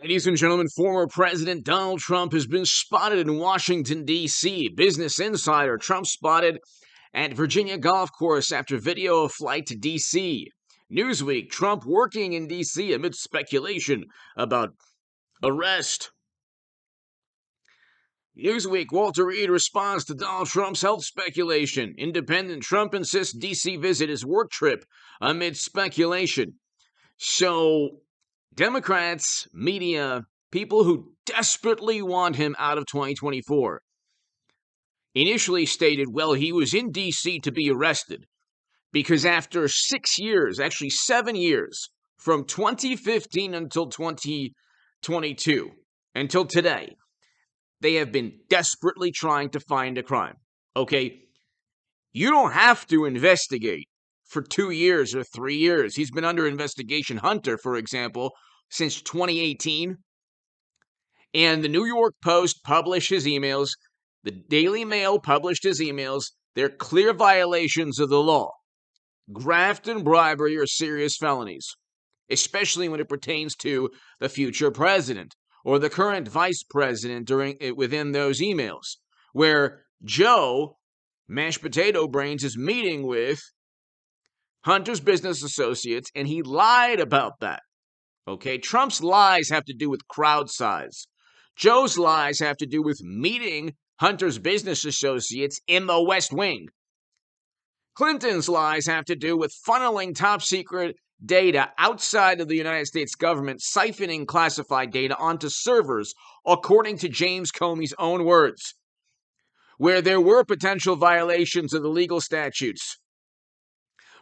Ladies and gentlemen, former President Donald Trump has been spotted in Washington, D.C. Business Insider, Trump spotted at Virginia golf course after video of flight to D.C. Newsweek, Trump working in D.C. amid speculation about arrest. Newsweek, Walter Reed responds to Donald Trump's health speculation. Independent, Trump insists D.C. visit is work trip amid speculation. So, Democrats, media, people who desperately want him out of 2024 initially stated, well, he was in D.C. to be arrested because after 6 years, actually 7 years, from 2015 until 2022, until today, they have been desperately trying to find a crime. Okay? You don't have to investigate for 2 years or 3 years. He's been under investigation, Hunter, for example, since 2018. And the New York Post published his emails. The Daily Mail published his emails. They're clear violations of the law. Graft and bribery are serious felonies, especially when it pertains to the future president or the current vice president within those emails, where Joe, mashed potato brains, is meeting with Hunter's business associates, and he lied about that. Okay, Trump's lies have to do with crowd size. Joe's lies have to do with meeting Hunter's business associates in the West Wing. Clinton's lies have to do with funneling top secret data outside of the United States government, siphoning classified data onto servers, according to James Comey's own words, where there were potential violations of the legal statutes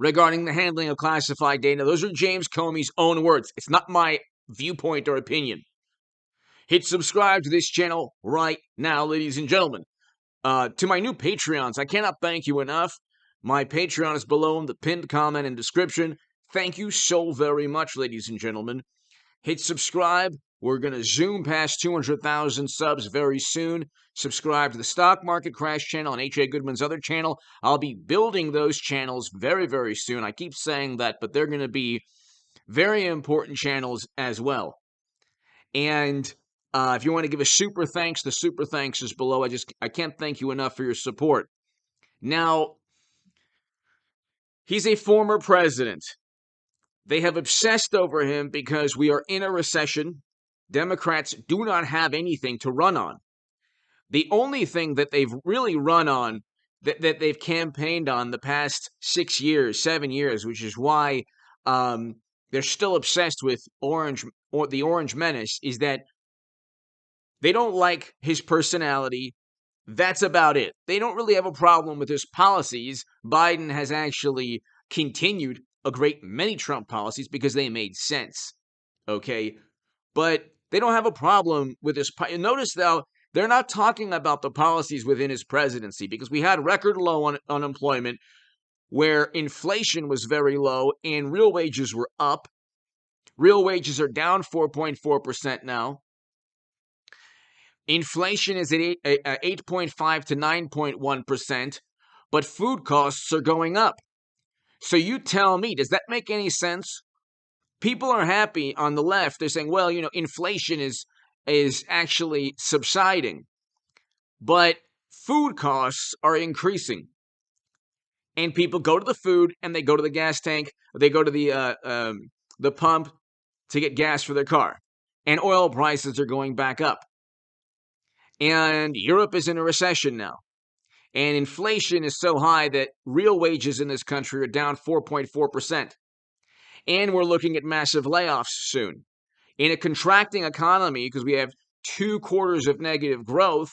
regarding the handling of classified data. Those are James Comey's own words. It's not my viewpoint or opinion. Hit subscribe to this channel right now, ladies and gentlemen. To my new Patreons, I cannot thank you enough. My Patreon is below in the pinned comment and description. Thank you so very much, ladies and gentlemen. Hit subscribe. We're going to zoom past 200,000 subs very soon. Subscribe to the Stock Market Crash channel and H.A. Goodman's other channel. I'll be building those channels very, very soon. I keep saying that, but they're going to be very important channels as well. And if you want to give a super thanks, the super thanks is below. I can't thank you enough for your support. Now, he's a former president. They have obsessed over him because we are in a recession. Democrats do not have anything to run on. The only thing that they've really run on, that they've campaigned on the past 6 years, 7 years, which is why they're still obsessed with the Orange Menace, is that they don't like his personality. That's about it. They don't really have a problem with his policies. Biden has actually continued a great many Trump policies because they made sense. Okay? But they don't have a problem with his. Notice, though, they're not talking about the policies within his presidency because we had record low unemployment where inflation was very low and real wages were up. Real wages are down 4.4% now. Inflation is at 8.5 to 9.1%, but food costs are going up. So you tell me, does that make any sense? People are happy on the left. They're saying, well, inflation is actually subsiding, but food costs are increasing. And people go to the food and they go to the gas tank, they go to the pump to get gas for their car. And oil prices are going back up. And Europe is in a recession now. And inflation is so high that real wages in this country are down 4.4%. And we're looking at massive layoffs soon. In a contracting economy, because we have 2 quarters of negative growth,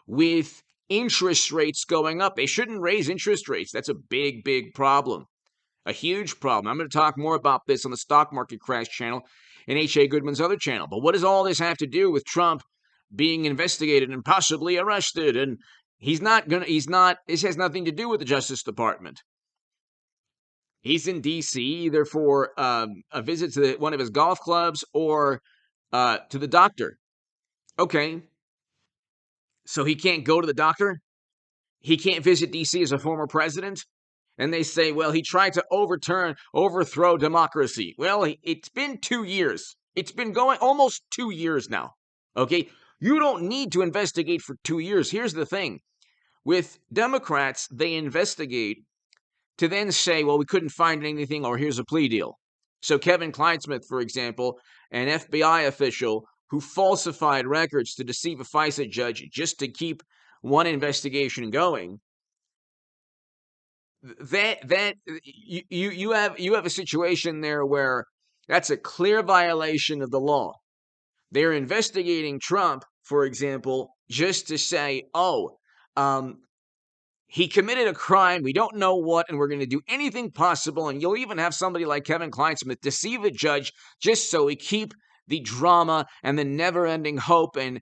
with interest rates going up. They shouldn't raise interest rates. That's a big, big problem. A huge problem. I'm going to talk more about this on the Stock Market Crash channel and H.A. Goodman's other channel. But what does all this have to do with Trump being investigated and possibly arrested? And this has nothing to do with the Justice Department. He's in D.C. either for a visit to one of his golf clubs or to the doctor. Okay. So he can't go to the doctor? He can't visit D.C. as a former president? And they say, well, he tried to overthrow democracy. Well, it's been 2 years. It's been going almost 2 years now. Okay? You don't need to investigate for 2 years. Here's the thing. With Democrats, they investigate to then say, well, we couldn't find anything, or here's a plea deal. So Kevin Kleinsmith, for example, an FBI official who falsified records to deceive a FISA judge just to keep one investigation going, you have a situation there where that's a clear violation of the law. They're investigating Trump, for example, just to say, he committed a crime, we don't know what, and we're going to do anything possible. And you'll even have somebody like Kevin Kleinsmith deceive a judge just so he keep the drama and the never-ending hope and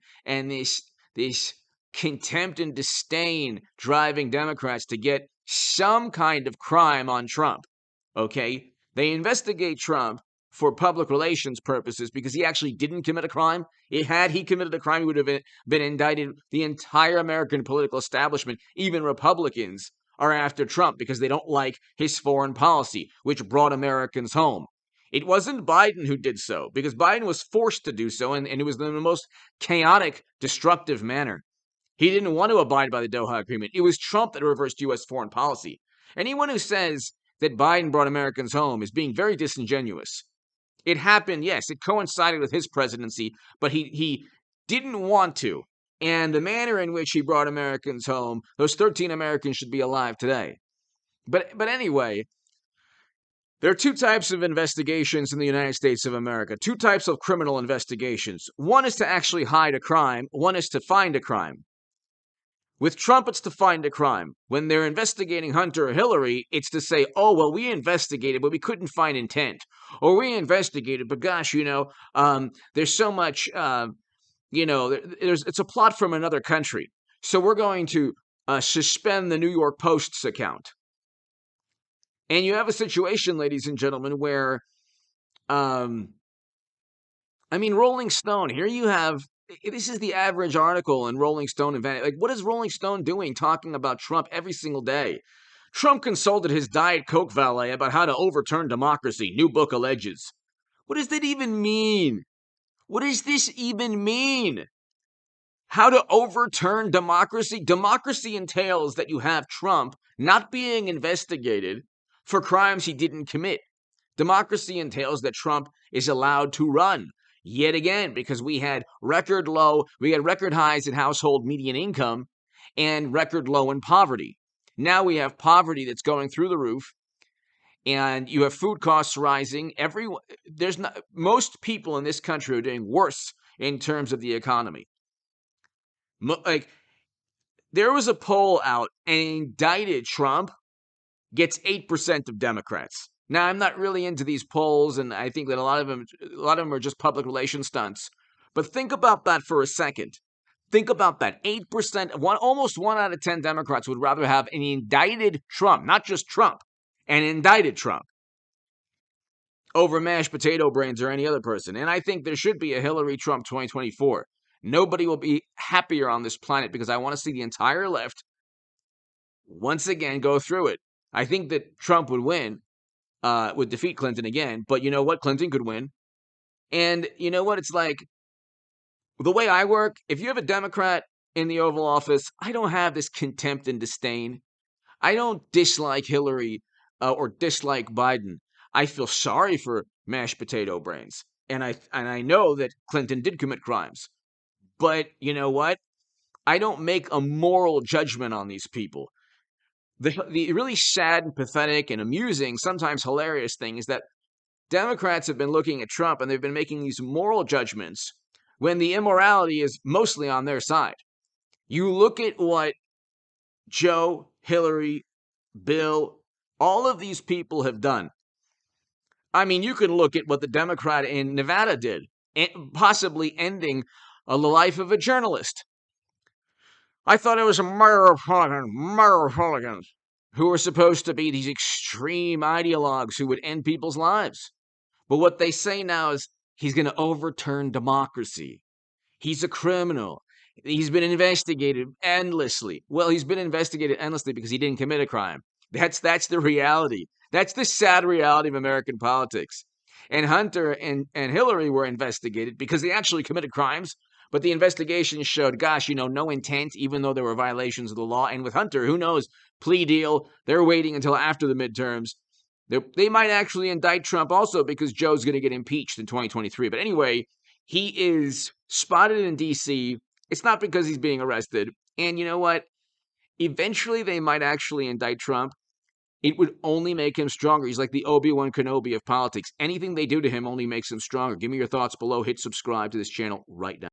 this contempt and disdain driving Democrats to get some kind of crime on Trump. Okay? They investigate Trump for public relations purposes because he actually didn't commit a crime. Had he committed a crime, he would have been indicted. The entire American political establishment, even Republicans, are after Trump because they don't like his foreign policy, which brought Americans home. It wasn't Biden who did so, because Biden was forced to do so, and it was in the most chaotic, destructive manner. He didn't want to abide by the Doha Agreement. It was Trump that reversed U.S. foreign policy. Anyone who says that Biden brought Americans home is being very disingenuous. It happened, yes, it coincided with his presidency, but he didn't want to. And the manner in which he brought Americans home, those 13 Americans should be alive today. But anyway, there are two types of investigations in the United States of America, two types of criminal investigations. One is to actually hide a crime, one is to find a crime. With Trump, it's to find a crime. When they're investigating Hunter or Hillary, it's to say, oh, well, we investigated, but we couldn't find intent. Or we investigated, but gosh, there's so much, it's a plot from another country. So we're going to suspend the New York Post's account. And you have a situation, ladies and gentlemen, where, Rolling Stone, here you have, this is the average article in Rolling Stone and Vanity. Like, what is Rolling Stone doing talking about Trump every single day? Trump consulted his Diet Coke valet about how to overturn democracy, new book alleges. What does that even mean? What does this even mean? How to overturn democracy? Democracy entails that you have Trump not being investigated for crimes he didn't commit. Democracy entails that Trump is allowed to run. Yet again, because we had record highs in household median income and record low in poverty. Now we have poverty that's going through the roof, and you have food costs rising. Most people in this country are doing worse in terms of the economy. There was a poll out, and indicted Trump gets 8% of Democrats. Now, I'm not really into these polls, and I think that a lot of them are just public relations stunts. But think about that for a second. Think about that. 8%, almost 1 out of 10 Democrats would rather have an indicted Trump, not just Trump, an indicted Trump, over mashed potato brains or any other person. And I think there should be a Hillary Trump 2024. Nobody will be happier on this planet because I want to see the entire left once again go through it. I think that Trump would win. Would defeat Clinton again, but you know what? Clinton could win. And you know what? It's like, the way I work, if you have a Democrat in the Oval Office, I don't have this contempt and disdain. I don't dislike Hillary or dislike Biden. I feel sorry for mashed potato brains. And I know that Clinton did commit crimes. But you know what? I don't make a moral judgment on these people. The really sad and pathetic and amusing, sometimes hilarious thing is that Democrats have been looking at Trump and they've been making these moral judgments when the immorality is mostly on their side. You look at what Joe, Hillary, Bill, all of these people have done. I mean, you can look at what the Democrat in Nevada did, possibly ending the life of a journalist. I thought it was a murder of hooligans who were supposed to be these extreme ideologues who would end people's lives. But what they say now is he's going to overturn democracy. He's a criminal. He's been investigated endlessly. Well, he's been investigated endlessly because he didn't commit a crime. That's the reality. That's the sad reality of American politics. And Hunter and Hillary were investigated because they actually committed crimes. But the investigation showed, gosh, no intent, even though there were violations of the law. And with Hunter, who knows, plea deal, they're waiting until after the midterms. They might actually indict Trump also because Joe's going to get impeached in 2023. But anyway, he is spotted in D.C. It's not because he's being arrested. And you know what? Eventually, they might actually indict Trump. It would only make him stronger. He's like the Obi-Wan Kenobi of politics. Anything they do to him only makes him stronger. Give me your thoughts below. Hit subscribe to this channel right now.